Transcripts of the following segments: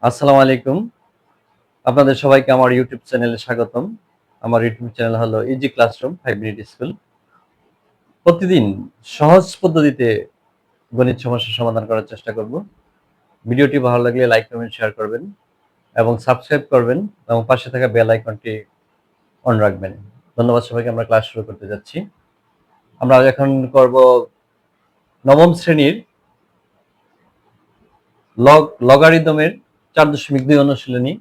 আসসালামু আলাইকুম। আপনাদের সবাইকে আমার ইউটিউব চ্যানেলে স্বাগতম। আমার ইউটিউব চ্যানেল হলো ইজি ক্লাসরুম 5 মিনিট স্কুল। প্রতিদিন সহজ পদ্ধতিতে গণিত সমস্যার সমাধান করার চেষ্টা করব। ভিডিওটি ভালো লাগলে লাইক, কমেন্ট, শেয়ার করবেন এবং সাবস্ক্রাইব করবেন এবং পাশে থাকা বেল আইকনটি অন রাখবেন। ধন্যবাদ সবাইকে। আমরা ক্লাস শুরু করতে যাচ্ছি। আমরা এখন করব নবম শ্রেণীর লগারিদমের 4.2 অনুশীলনী।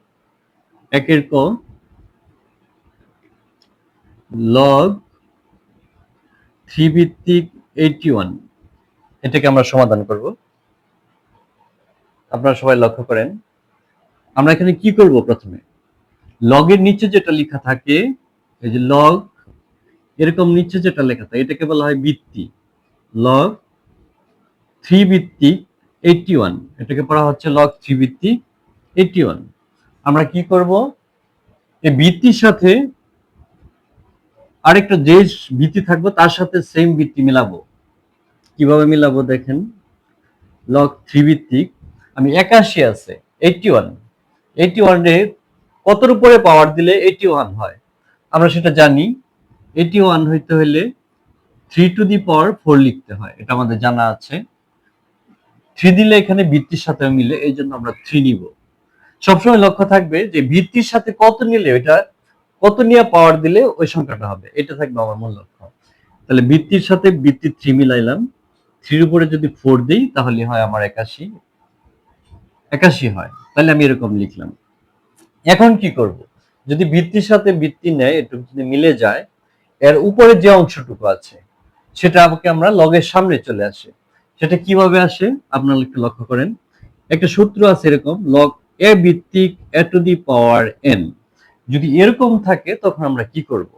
একের ক লগ 3 ভিত্তিক 81 এটাকে আমরা সমাধান করব। আপনারা সবাই লক্ষ্য করেন, আমরা এখানে কি করব? প্রথমে লগের নিচে যেটা লেখা থাকে, এই যে লগ, এরকম নিচে যেটা লেখা থাকে এটাকে বলা হয় ভিত্তি। লগ 3 ভিত্তিক 81, এটাকে পড়া হচ্ছে লগ 3 ভিত্তিক 81। আমরা কি করব? এই ভিত্তির সাথে আরেকটা যে ভিত্তি থাকবে তার সাথে সেম ভিত্তি মিলাবো। কিভাবে মিলাবো দেখেন, লগ 3 ভিত্তিক আমি 81 আছে 81, 81 এর কতর উপরে পাওয়ার দিলে 81 হয় আমরা সেটা জানি। 81 হইতে হলে 3 টু দি পাওয়ার 4 লিখতে হয়, এটা আমাদের জানা আছে। 3 দিলে এখানে ভিত্তির সাথে মিলে, এই জন্য আমরা 3 নিব। সবসময় লক্ষ্য থাকবে যে ভিত্তির সাথে কত নিলে, এটা কত নিয়ে পাওয়ার দিলে ওই সংখ্যাটা হবে, এটা থাকবে আমার মূল লক্ষ্য। তাহলে ভিত্তির সাথে ভিত্তি 3 মিলাইলাম, 3 উপরে যদি 4 দিই তাহলে হয় আমার 81, 81 হয়। তাহলে আমি এরকম লিখলাম। এখন কি করব? যদি ভিত্তির সাথে ভিত্তি নেয়, একটু যদি মিলে যায়, এর উপরে যে অংশটুকু আছে সেটা আমাকে আমরা লগের সামনে চলে আসে। সেটা কিভাবে আসে আপনারা একটু লক্ষ্য করেন। একটা সূত্র আছে এরকম, লগ এ ভিত্তিক এ টু দি পাওয়ার এন। যদি এরকম থাকে তখন আমরা কি করব?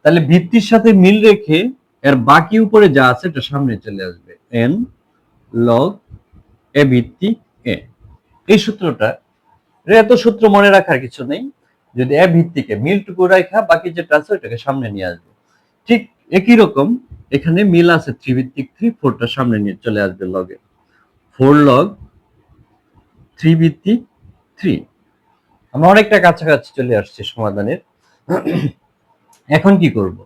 তাহলে ভিত্তির সাথে মিল রেখে এর বাকি উপরে যা আছে এটা সামনে চলে আসবে, এন লগ এ ভিত্তিক এ। এই সূত্রটা, এত সূত্র মনে রাখার কিছু নেই। যদি এ ভিত্তিকে মিলটুকু রাখা বাকি যেটা আছে ওটাকে সামনে নিয়ে আসবে। ঠিক একই রকম এখানে মিল আছে 3 ভিত্তিক 3, 4টা সামনে নিয়ে চলে আসবে লগে। 4 লগ 3 ভিত্তিক 3। আমরা অনেকটা কাছাকাছি চলে আসছি সমাধানের। এখন কি করব?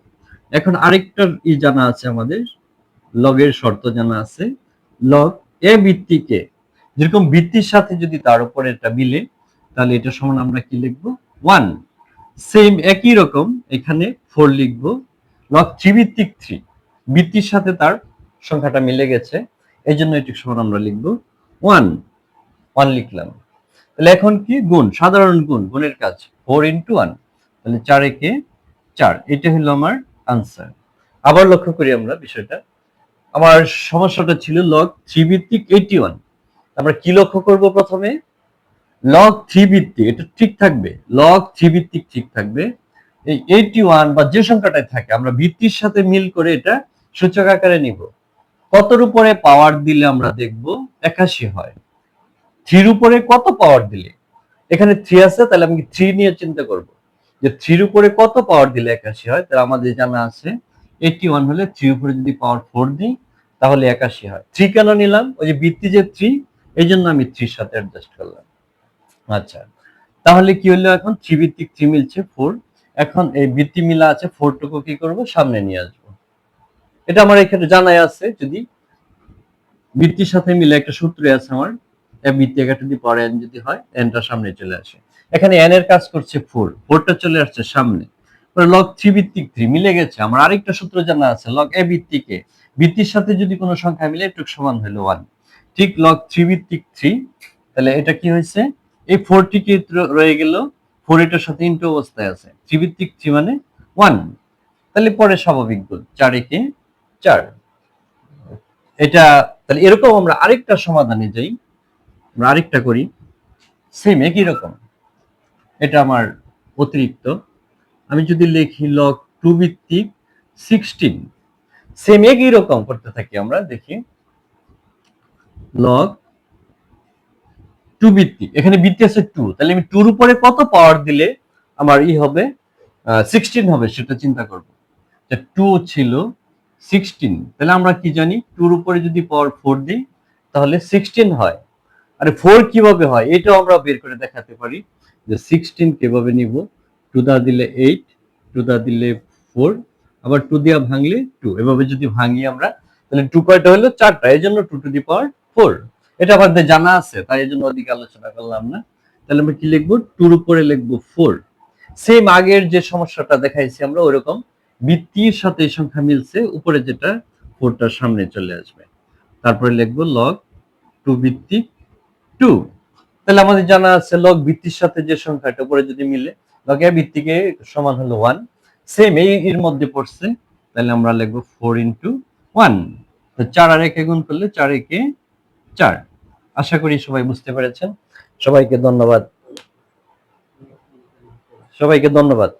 এখন আরেকটা জানা আছে আমাদের, লগের শর্ত জানা আছে। লগ এ ভিত্তিক এ, যেরকম ভিত্তির সাথে যদি তার উপরে এটা মিলে তাহলে এটা সমান আমরা কি লিখবো? 1। সেম একই রকম এখানে 4 লিখবো। লগ 3 ভিত্তিক 3, ভিত্তির সাথে তার সংখ্যাটা মিলে গেছে, এই জন্য এটি সমান আমরা লিখবো 1। 1 লিখলাম। তাহলে এখন কি গুণ, সাধারণ গুণ, গুণের কাজ 4 ইন্টু 1, তাহলে 4 একে 4। এটা হলো আমার আনসার। আবার লক্ষ্য করি আমরা বিষয়টা। আমার সমস্যাটা ছিল লগ 3 ভিত্তিক 81। আমরা কি লক্ষ্য করব? প্রথমে লগ 3 ভিত্তিক এটা ঠিক থাকবে, লগ 3 ভিত্তিক ঠিক থাকবে। এই 81 বা যে সংখ্যাটাই থাকে আমরা ভিত্তির সাথে মিল করে এটা সূচক আকারে নিব। কতর উপরে পাওয়ার দিলে আমরা দেখব 81 হয়। 3 উপরে কত পাওয়ার দিলে, এখানে 3 আছে তাহলে আমি 3 নিয়ে চিন্তা করব যে 3 উপরে কত পাওয়ার দিলে 81 হয়। তাহলে আমাদের জানা আছে 81 হলে 3 উপরে যদি পাওয়ার 4 দিই তাহলে 81 হয়। 3 কেন নিলাম? ওই যে ভিত্তি যে 3, এই জন্য আমি 3 এর সাথে অ্যাডজাস্ট করলাম। আচ্ছা, তাহলে কি হলো? এখন 3 ভিত্তিক 3 মিলছে 4। এখন এই ভিত্তি মিলা আছে, 4 টুকু কি করব? সামনে নিয়ে আসবো। এটা আমার এখানে জানাই আছে। যদি ভিত্তির সাথে মিলে একটা সূত্রে আছে আমার, ভিত্তি একা টু দি পাওয়ার এন যদি হয়, এনটা সামনে চলে আসে। এখানে এন এর কাজ করছে 4, 4টা চলে আসছে সামনে। লগ 3 ভিত্তিক 3 মিলে গেছে। আমার আরেকটা সূত্র জানা আছে, লগ এ ভিত্তিক এ, ভিত্তির সাথে যদি কোনো সংখ্যা মিলে এটুক সমান হলো 1। ঠিক লগ 3 ভিত্তিক 3, তাহলে এটা কি হয়েছে? এই 4 টি কি রয়ে গেল? 4 এটার সাথে ইনটু অবস্থায় আছে। 3 ভিত্তিক 3 মানে 1। তাহলে পরে স্বাভাবিক গুণ, 4 একে 4। এটা তাহলে এরকম আমরা আরেকটা সমাধানে যাই, আমরা আরেকটা করি সেম একই রকম। এটা আমার অতিরিক্ত। আমি যদি লিখি লগ 2 ভিত্তিক 16, সেম একই রকম করতে থাকি আমরা। দেখি লগ 2 ভিত্তিক, এখানে ভিত্তি আছে 2, তাহলে আমি 2 এর উপরে কত পাওয়ার দিলে আমার হবে 16 হবে সেটা চিন্তা করব। 2 ছিল 16, তাহলে আমরা কি জানি 2 এর উপরে যদি পাওয়ার 4 দিই তাহলে 16 হয়। আরে 4 কিভাবে হয় এটাও আমরা বের করে দেখাতে পারি, যে 16 কিভাবে নিব, 2 দা দিলে 8, 2 দা দিলে 4, আবার 2 দিয়া ভাঙলে 2, এভাবে যদি ভাঙি আমরা তাহলে 2 কয়টা হলো 4টা, এই জন্য 2 টু দি পাওয়ার 4। এটা আমাদের জানা আছে, তাই এই জন্য ওদিকে আলোচনা করলাম না। তাহলে আমরা কি লিখবো, 2 এর উপরে লিখবো 4। সেম আগের যে সমস্যাটা দেখাইছি আমরা ওরকম ভিত্তির সাথে এই সংখ্যা মিলছে, উপরে যেটা 4টার সামনে চলে আসবে, তারপরে লিখবো লগ 2 ভিত্তিক 2। তাহলে আমাদের জানা আছে লগ ভিত্তির সাথে যে সংখ্যাটা উপরে যদি মিলে, লগ এ ভিত্তিকে সমান হলো 1, সেম এই এর মধ্যে পড়ছে, তাহলে আমরা লিখবো 4 ইনটু 1। তো 4 আর 1 গুণ করলে 4 একে 4। আশা করি সবাই বুঝতে পেরেছেন। সবাইকে ধন্যবাদ। সবাইকে ধন্যবাদ।